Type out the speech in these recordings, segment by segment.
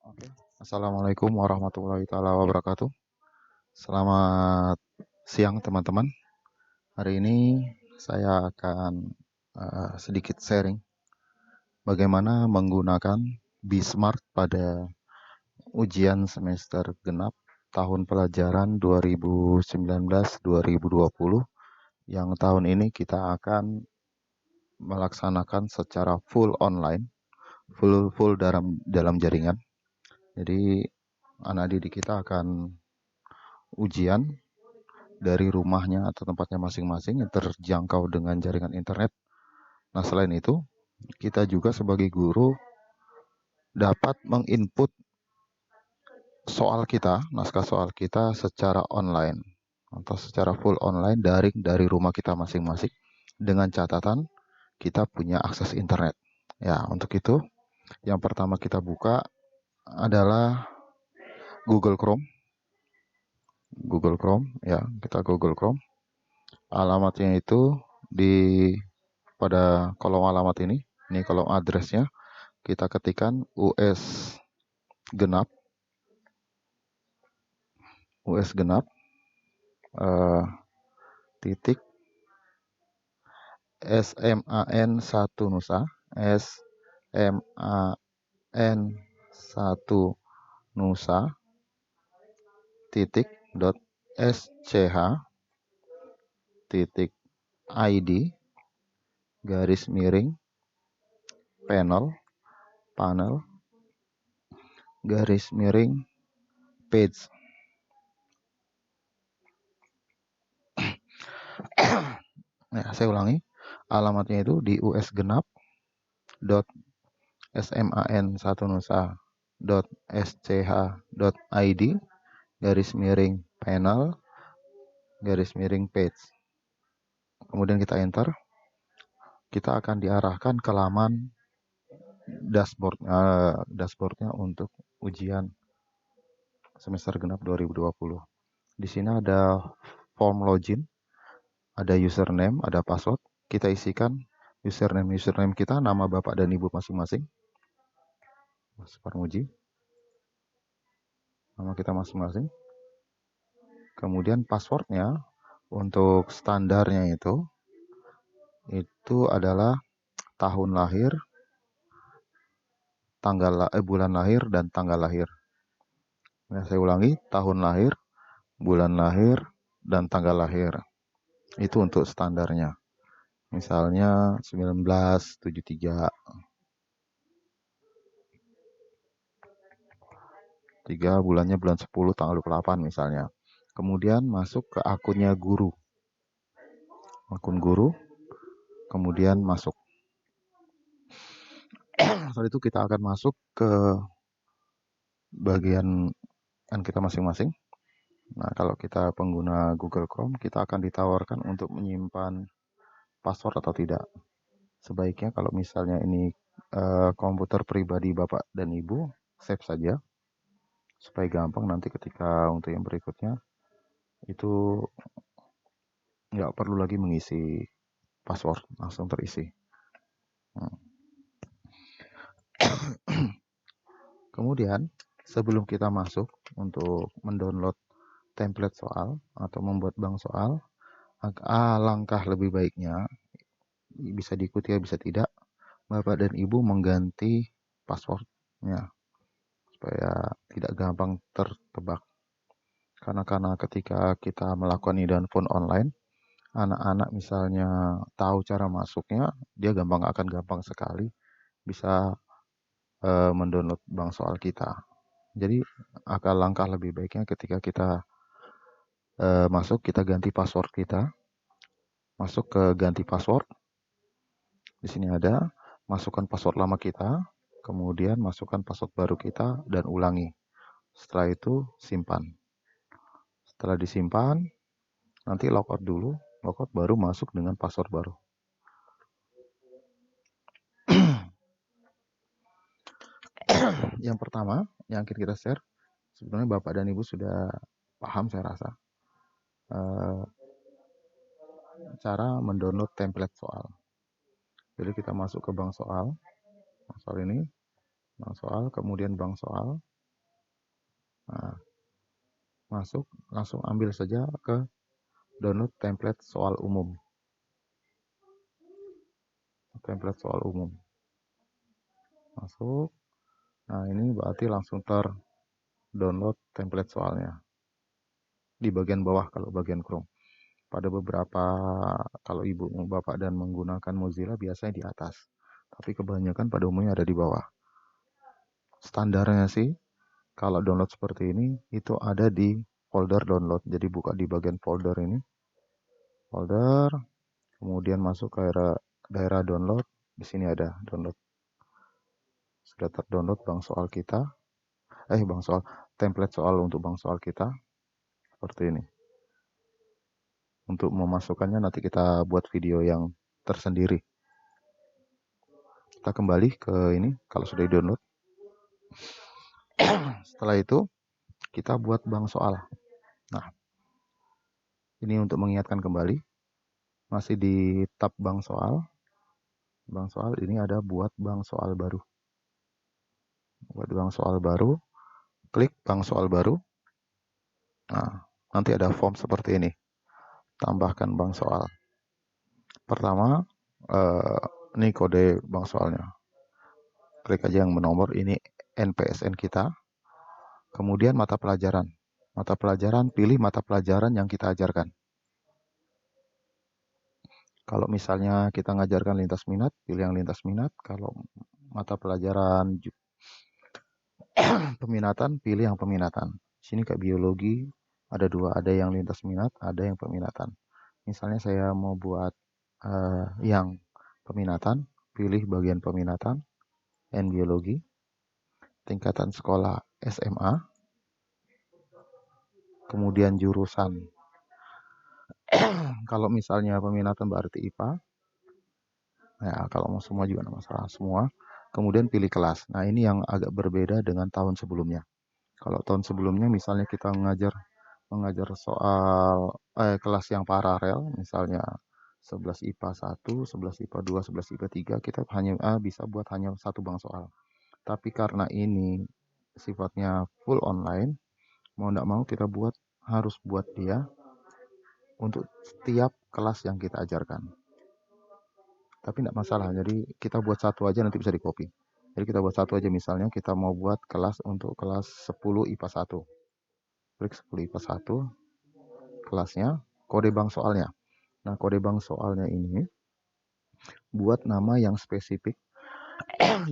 Oke. Assalamualaikum warahmatullahi taala wabarakatuh. Selamat siang teman-teman. Hari ini saya akan sedikit sharing bagaimana menggunakan Bismart pada ujian semester genap tahun pelajaran 2019-2020 yang tahun ini kita akan melaksanakan secara full online, full dalam jaringan. Jadi anak didik kita akan ujian dari rumahnya atau tempatnya masing-masing yang terjangkau dengan jaringan internet. Nah, selain itu, kita juga sebagai guru dapat menginput naskah soal kita secara online atau secara full online daring dari rumah kita masing-masing dengan catatan kita punya akses internet. Ya, untuk itu yang pertama kita buka adalah Google Chrome. Google Chrome, ya, kita Google Chrome. Alamatnya itu di pada kolom alamat ini kolom addressnya, kita ketikkan US genap titik SMAN1 Nusa SMAN1 Nusa titik .sch titik ID garis miring panel garis miring page. Nah, saya ulangi, alamatnya itu di usgenap.sman1nusa.sch.id garis miring panel garis miring page. Kemudian kita enter, kita akan diarahkan ke laman dashboardnya untuk ujian semester genap 2020. Di sini ada form login, ada username, ada password. Kita isikan username kita, nama bapak dan ibu masing-masing. Mas Parmuji, nama kita masing-masing. Kemudian passwordnya untuk standarnya itu adalah tahun lahir, bulan lahir dan tanggal lahir. Nah, saya ulangi, tahun lahir, bulan lahir dan tanggal lahir. Itu untuk standarnya. Misalnya 1973. 3 bulannya bulan 10 tanggal 28 misalnya. Kemudian masuk ke akunnya guru. Akun guru. Kemudian masuk. Setelah itu kita akan masuk ke bagian kita masing-masing. Nah, kalau kita pengguna Google Chrome, kita akan ditawarkan untuk menyimpan password atau tidak. Sebaiknya kalau misalnya ini komputer pribadi Bapak dan Ibu, save saja. Supaya gampang nanti ketika untuk yang berikutnya, itu nggak perlu lagi mengisi password, langsung terisi. Kemudian, sebelum kita masuk untuk mendownload template soal atau membuat bank soal, alangkah lebih baiknya, bisa diikuti ya bisa tidak, Bapak dan Ibu mengganti passwordnya supaya tidak gampang tertebak. Karena ketika kita melakukan ini dan phone online, anak-anak misalnya tahu cara masuknya, dia akan gampang sekali bisa mendownload bank soal kita. Jadi langkah lebih baiknya ketika kita masuk, kita ganti password kita. Masuk ke ganti password. Di sini ada, masukkan password lama kita, kemudian masukkan password baru kita dan ulangi. Setelah itu simpan. Setelah disimpan, nanti logout dulu, logout baru masuk dengan password baru. Yang pertama, yang akan kita share, sebenarnya Bapak dan Ibu sudah paham saya rasa, cara mendownload template soal. Jadi kita masuk ke bank soal ini, bank soal, kemudian bank soal. Nah, masuk, langsung ambil saja ke download template soal umum. Template soal umum. Masuk. Nah, ini berarti langsung download template soalnya. Di bagian bawah kalau bagian Chrome. Pada beberapa, kalau ibu bapak dan menggunakan Mozilla biasanya di atas. Tapi kebanyakan pada umumnya ada di bawah. Standarnya sih, kalau download seperti ini, itu ada di folder download. Jadi buka di bagian folder ini. Folder, kemudian masuk ke daerah download. Di sini ada download. Sudah terdownload bank soal kita. Template soal untuk bank soal kita. Seperti ini. Untuk memasukkannya nanti kita buat video yang tersendiri. Kita kembali ke ini kalau sudah di-download. Setelah itu kita buat bank soal. Nah, ini untuk mengingatkan kembali. Masih di tab bank soal. Bank soal ini ada buat bank soal baru. Buat bank soal baru, klik bank soal baru. Nah, nanti ada form seperti ini. Tambahkan bank soal. Pertama, ini kode bank soalnya. Klik aja yang menomor, ini NPSN kita. Kemudian mata pelajaran. Mata pelajaran, pilih mata pelajaran yang kita ajarkan. Kalau misalnya kita ngajarkan lintas minat, pilih yang lintas minat. Kalau mata pelajaran peminatan, pilih yang peminatan. Sini kayak biologi, ada dua, ada yang lintas minat, ada yang peminatan. Misalnya saya mau buat yang peminatan, pilih bagian peminatan, N biologi, tingkatan sekolah SMA, kemudian jurusan. Kalau misalnya peminatan berarti IPA, ya kalau mau semua juga tidak masalah, semua. Kemudian pilih kelas. Nah, ini yang agak berbeda dengan tahun sebelumnya. Kalau tahun sebelumnya misalnya kita mengajar soal kelas yang paralel, misalnya 11 IPA 1, 11 IPA 2, 11 IPA 3, kita hanya bisa buat hanya satu bank soal. Tapi karena ini sifatnya full online, mau tidak mau kita harus buat dia untuk setiap kelas yang kita ajarkan. Tapi tidak masalah, jadi kita buat satu aja nanti bisa di copy. Jadi kita buat satu aja, misalnya kita mau buat kelas untuk kelas 10 IPA 1. Klik 10 IPA 1, kelasnya, kode bank soalnya. Nah, kode bank soalnya ini buat nama yang spesifik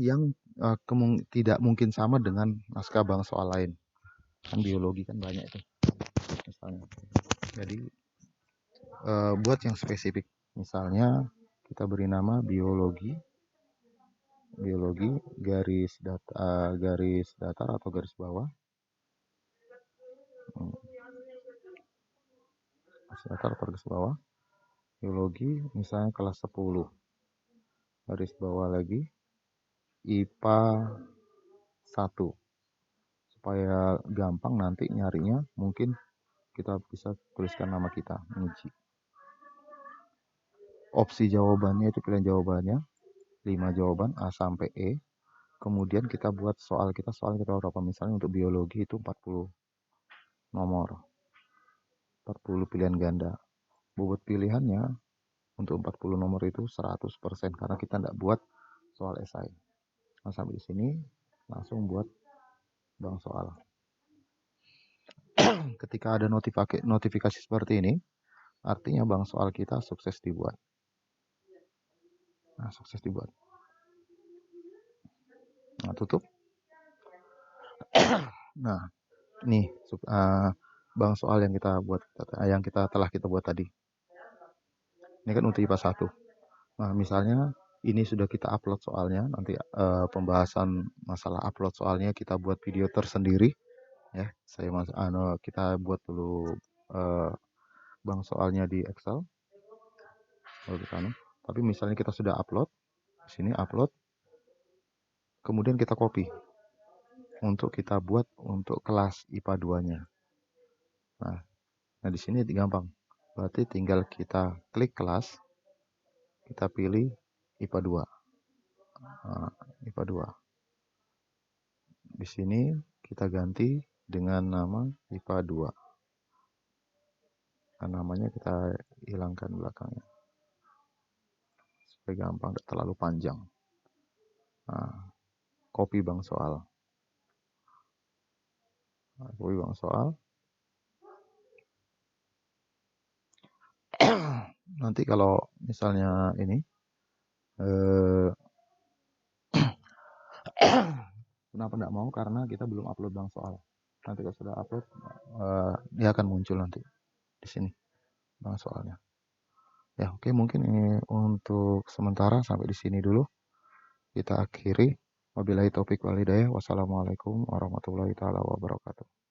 yang tidak mungkin sama dengan naskah bank soal lain. Kan biologi kan banyak itu misalnya. Jadi buat yang spesifik. Misalnya kita beri nama biologi garis datar atau garis bawah. Garis datar atau garis bawah. Biologi misalnya kelas 10. Garis bawah lagi IPA 1. Supaya gampang nanti nyarinya, mungkin kita bisa tuliskan nama kita, Muji. Opsi jawabannya itu pilihan jawabannya 5 jawaban A sampai E. Kemudian kita buat soal kita berapa, misalnya untuk biologi itu 40 nomor, 40 pilihan ganda. Bobot pilihannya untuk 40 nomor itu 100% karena kita tidak buat soal esai. Nah, sampai di sini langsung buat bank soal. Ketika ada notifikasi seperti ini, artinya bank soal kita sukses dibuat. Nah, sukses dibuat. Nah, tutup. Nah, nih bank soal yang kita telah buat tadi. Ini kan untuk IPA 1. Nah, misalnya ini sudah kita upload soalnya, nanti pembahasan masalah upload soalnya kita buat video tersendiri ya. Kita buat dulu bank soalnya di Excel. Tapi misalnya kita sudah upload, sini upload, kemudian kita copy untuk kita buat untuk kelas IPA 2-nya. Nah, di sini gampang. Berarti tinggal kita klik kelas, kita pilih IPA 2. Nah, IPA 2. Di sini kita ganti dengan nama IPA 2. Nah, namanya kita hilangkan belakangnya supaya gampang, tidak terlalu panjang. Nah, copy bang soal. Copy bang soal. Nanti kalau misalnya ini kenapa tidak mau, karena kita belum upload bang soal. Nanti kalau sudah upload dia akan muncul nanti di sini bang soalnya. Ya, oke, mungkin ini untuk sementara sampai di sini dulu. Kita akhiri. Wabillahi taufik wal hidayah. Wassalamualaikum warahmatullahi taala wabarakatuh.